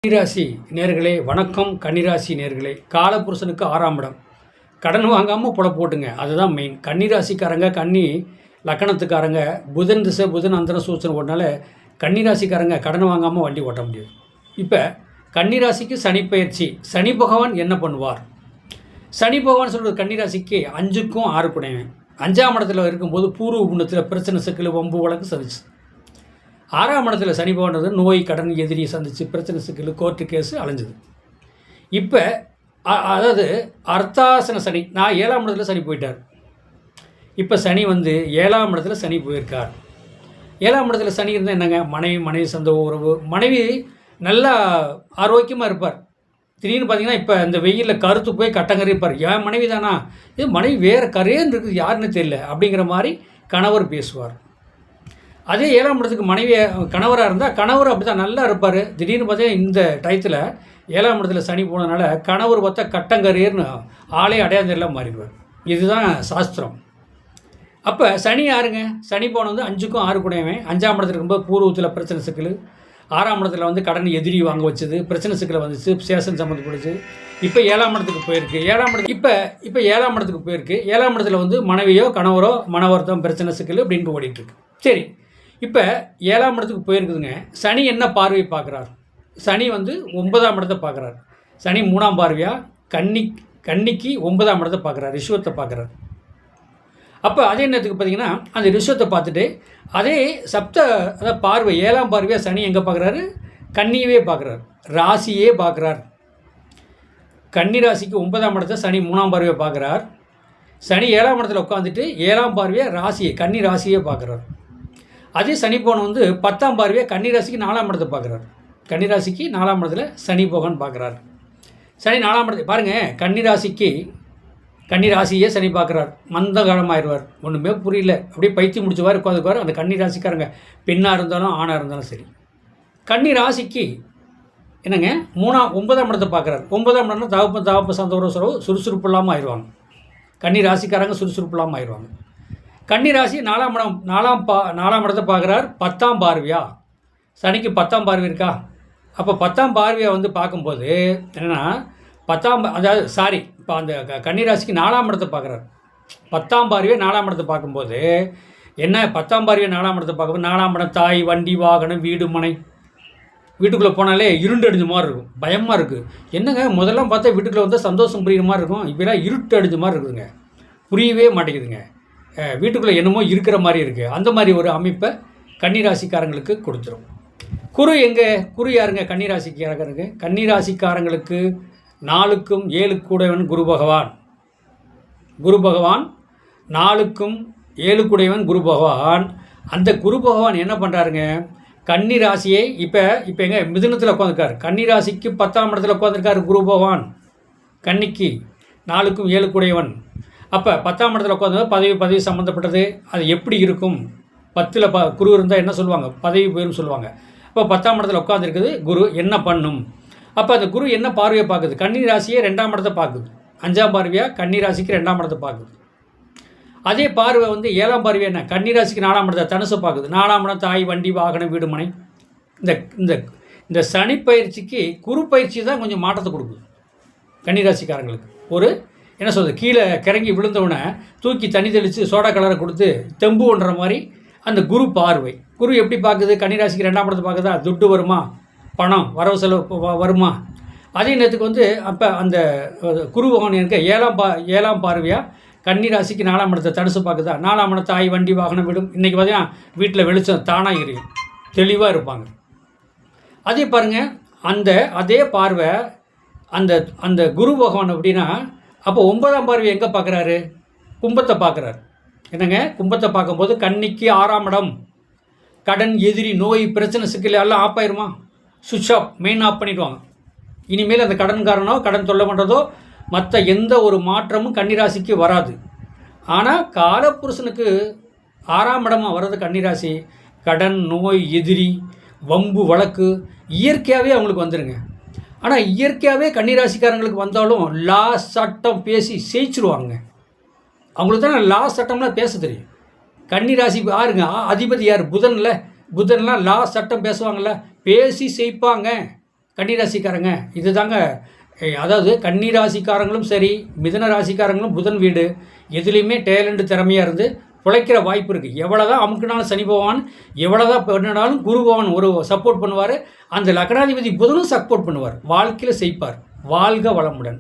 கன்னிராசி நேர்களே வணக்கம். கன்னிராசி நேர்களே, காலபுருஷனுக்கு 6ஆம் இடம். கடன் வாங்காமல் புல போட்டுங்க, அதுதான் மெயின். கன்னிராசிக்காரங்க, கன்னி லக்கணத்துக்காரங்க புதன் திசை புதன் அந்தரம் சூச்சனை ஓட்டினால கன்னிராசிக்காரங்க கடன் வாங்காமல் வண்டி ஓட்ட முடியாது. இப்போ கன்னிராசிக்கு சனி பயிற்சி, சனி பகவான் என்ன பண்ணுவார்? சனி பகவான் சொல்கிறது கன்னிராசிக்கு 5க்கும் 6 குடையவன். 5ஆம் இடத்துல இருக்கும்போது பூர்வ புண்ணியத்தில் பிரச்சனை சிக்கல் வம்பு வழக்கு சந்திச்சு. 6ஆம் இடத்துல சனி பகவான் நோய் கடன் எதிரியை சந்திச்சு பிரச்சனை சிக்கல் கோர்ட்டு கேஸு அலைஞ்சது. இப்போ அதாவது அர்த்தாசன சனி, நான் 7ஆம் இடத்துல சனி போயிட்டார். இப்போ சனி 7ஆம் இடத்துல சனி போயிருக்கார். 7ஆம் இடத்துல சனி இருந்தால் என்னங்க, மனைவி சொந்த உறவு, மனைவி நல்லா ஆரோக்கியமாக இருப்பார். திடீர்னு பார்த்தீங்கன்னா இப்போ இந்த வெயிலில் கருத்து போய் கட்டங்கறி இருப்பார். என் மனைவி தானா, இது மனைவி வேறு கரையன்னு இருக்குது, யாருன்னு தெரியல அப்படிங்கிற மாதிரி கணவர் பேசுவார். அதே 7ஆம் இடத்துக்கு மனைவி கணவராக இருந்தால் கணவர் அப்படி தான் நல்லா இருப்பார். திடீர்னு பார்த்தீங்கன்னா இந்த டயத்தில் 7ஆம் இடத்துல சனி போனதுனால கணவர் பார்த்தா கட்டங்கரியர்னு ஆளே அடையாளம் மாறிடுவார். இதுதான் சாஸ்திரம். அப்போ சனி யாருங்க, சனி போனது 5க்கும் 6 குடையவன். 5ஆம் இடத்துல இருக்கும்போது பூர்வத்தில் பிரச்சனை சிக்கல், 6ஆம் இடத்துல கடன் எதிரி வாங்க வச்சது, பிரச்சனை சிக்கலை வந்துச்சு, சேஷன் சம்மந்தப்படுச்சு. இப்போ 7ஆம் இடத்துக்கு போயிருக்கு. 7ஆம் இடத்துக்கு இப்போ 7ஆம் இடத்துக்கு போயிருக்கு. 7ஆம் இடத்துல மனைவியோ கணவரோ மன வருத்தம் பிரச்சனை சிக்கல் அப்படின்ட்டு ஓடிட்டுருக்கு. சரி, இப்போ 7ஆம் இடத்துக்கு போயிருக்குதுங்க. சனி என்ன பார்வையை பார்க்குறார்? சனி 9ஆம் இடத்தை பார்க்குறார். சனி 3ஆம் பார்வையாக கன்னிக்கு 9ஆம் இடத்தை பார்க்குறார், ரிஷவத்தை பார்க்குறார். அப்போ அதே நேரத்துக்கு பார்த்தீங்கன்னா அந்த ரிஷவத்தை பார்த்துட்டு அதே அதாவது பார்வை 7ஆம் பார்வையாக சனி எங்கே பார்க்குறாரு? கன்னியவே பார்க்குறார், ராசியே பார்க்குறார். கன்னி ராசிக்கு 9ஆம் இடத்தை சனி 3ஆம் பார்வையை பார்க்குறார். சனி 7ஆம் இடத்துல உட்காந்துட்டு 7ஆம் பார்வையாக கன்னி ராசியே பார்க்குறார். அதே சனி போன 10ஆம் பார்வையாக கன்னிராசிக்கு 4ஆம் இடத்தை பார்க்குறாரு. கன்னிராசிக்கு 4ஆம் இடத்துல சனி பகவான் பார்க்குறாரு. சனி 4ஆம் இடத்தை பாருங்கள், கன்னிராசியே சனி பார்க்குறார். மந்த காலமாகிடுவார், ஒன்றுமே புரியல, அப்படியே பைத்தியம் முடிச்சவாறு உட்காந்துக்குவார். அந்த கன்னிராசிக்காரங்க பெண்ணாக இருந்தாலும் ஆணாக இருந்தாலும் சரி. கன்னிராசிக்கு என்னங்க 9ஆம் இடத்தை பார்க்குறாரு. 9ஆம் இடம்னா தகப்ப சந்த உறவு சுறுசுறுப்பு இல்லாமல் ஆயிடுவாங்க. கன்னிராசிக்காரங்க சுறுசுறுப்பு இல்லாமல் ஆயிடுவாங்க. கன்னிராசி 4ஆம் இடத்தை பார்க்குறார். 10ஆம் பார்வையா சனிக்கு 10ஆம் பார்வை இருக்கா? அப்போ 10ஆம் பார்வையை பார்க்கும்போது என்னென்னா இப்போ அந்த கன்னிராசிக்கு 4ஆம் இடத்தை பார்க்குறார். 10ஆம் பார்வையை 4ஆம் இடத்தை பார்க்கும்போது என்ன, 10ஆம் பார்வையை 4ஆம் இடத்தை பார்க்கும்போது 4ஆம் இடம் தாய், வண்டி, வாகனம், வீடு, மனை. வீட்டுக்குள்ளே போனாலே இருண்டு அடிஞ்ச மாதிரி இருக்கும், பயமாக இருக்குது. என்னங்க, முதல்லாம் பார்த்தா வீட்டுக்குள்ளே சந்தோஷம் புரியுற மாதிரி இருக்கும், இப்போலாம் இருட்டு அடிஞ்ச மாதிரி இருக்குதுங்க, புரியவே மாட்டேங்குதுங்க. வீட்டுக்குள்ளே என்னமோ இருக்கிற மாதிரி இருக்குது. அந்த மாதிரி ஒரு அமைப்பை கன்னிராசிக்காரங்களுக்கு கொடுத்துரும். குரு யாருங்க கன்னிராசிக்காரங்களுக்கு? கன்னிராசிக்காரங்களுக்கு 4க்கும் 7 கூடையவன் குரு பகவான். 4க்கும் 7 கூடையவன் குரு பகவான். அந்த குரு பகவான் என்ன பண்ணுறாருங்க, கன்னிராசியை இப்போ எங்கே மிதுனத்தில் உட்காந்துருக்காரு. கன்னிராசிக்கு 10ஆம் இடத்துல உட்காந்துருக்காரு குரு பகவான். கன்னிக்கு 4க்கும் 7 கூடையவன். அப்போ 10ஆம் இடத்துல உட்காந்து பதவி சம்மந்தப்பட்டது அது எப்படி இருக்கும்? 10ல் குரு இருந்தால் என்ன சொல்லுவாங்க, பதவி போயிரும் சொல்லுவாங்க. அப்போ 10ஆம் இடத்துல உட்காந்துருக்குது குரு என்ன பண்ணும்? அப்போ அந்த குரு என்ன பார்வையை பார்க்குது? கன்னி ராசியே 2ஆம் இடத்தை பார்க்குது. 5ஆம் பார்வையாக கன்னி ராசிக்கு 2ஆம் இடத்தை பார்க்குது. அதே பார்வை 7ஆம் பார்வை என்ன, கன்னி ராசிக்கு 4ஆம் இடத்தை தனுசை பார்க்குது. 4ஆம் இடம் தாய், வண்டி, வாகனம், வீடு, மனை. இந்த சனி பயிற்சிக்கு குரு பயிற்சி தான் கொஞ்சம் மாற்றத்தை கொடுக்குது கன்னிராசிக்காரங்களுக்கு. ஒரு என்ன சொல்கிறது, கீழே கிறங்கி விழுந்தவுடனே தூக்கி தண்ணி தெளித்து சோடா கலரை கொடுத்து தெம்பு ஒன்ற மாதிரி அந்த குரு பார்வை. குரு எப்படி பார்க்குது? கன்னிராசிக்கு 2ஆம் இடத்தை பார்க்குதா, துட்டு வருமா, பணம் வரவு செலவு வருமா? அதே நேரத்துக்கு அப்போ அந்த குரு பகவான் எனக்கு 7ஆம் பார்வையாக கன்னிராசிக்கு 4ஆம் இடத்தை தனுசு பார்க்குதா. 4ஆம் இடத்தை தாய், வண்டி, வாகனம், விடும். இன்றைக்கி பார்த்தீங்கன்னா வீட்டில் வெளிச்சம் தானாக எரியும், தெளிவாக இருப்பாங்க. அதே பாருங்கள், அதே பார்வை அந்த குரு பகவான் அப்படின்னா அப்போ 9ஆம் பார்வை எங்கே பார்க்குறாரு? கும்பத்தை பார்க்குறாரு. என்னங்க, கும்பத்தை பார்க்கும்போது கன்னிக்கு 6ஆம் இடம். கடன் எதிரி நோய் பிரச்சனை சிக்கல் எல்லாம் ஆஃப் ஆயிருமா? சுவிட்ச் ஆஃப், மெயின் ஆஃப் பண்ணிடுவாங்க. இனிமேல் அந்த கடன்காரனோ கடன் தொல்லை பண்ணுறதோ மற்ற எந்த ஒரு மாற்றமும் கன்னிராசிக்கு வராது. ஆனால் காலப்புருஷனுக்கு 6ஆம் இடமாக வர்றது கன்னிராசி. கடன், நோய், எதிரி, வம்பு, வழக்கு இயற்கையாகவே அவங்களுக்கு வந்துடுங்க. ஆனால் இயற்கையாகவே கன்னிராசிக்காரங்களுக்கு வந்தாலும் லா சட்டம் பேசி ஜெயிச்சிருவாங்க. அவங்களுக்கு தான் லா சட்டம்லாம் பேச தெரியும். கன்னிராசி யாருங்க, அதிபதி யார்? புதன்லாம் லா சட்டம் பேசுவாங்கள்ல, பேசி செய்ப்பாங்க. கன்னிராசிக்காரங்க இதுதாங்க. அதாவது கன்னிராசிக்காரங்களும் சரி, மிதுன ராசிக்காரங்களும் புதன் வீடு எதுலேயுமே டேலண்ட் திறமையாக இருந்து பிழைக்கிற வாய்ப்பு இருக்குது. எவ்வளோ தான் அமுக்குனாலும் சனி பகவான், எவ்வளோ தான் பண்ணினாலும் குரு பகவான் ஒரு சப்போர்ட் பண்ணுவார். அந்த லக்னாதிபதி புதனும் சப்போர்ட் பண்ணுவார். வாழ்க்கையில் செய்ப்பார். வாழ்க வளமுடன்.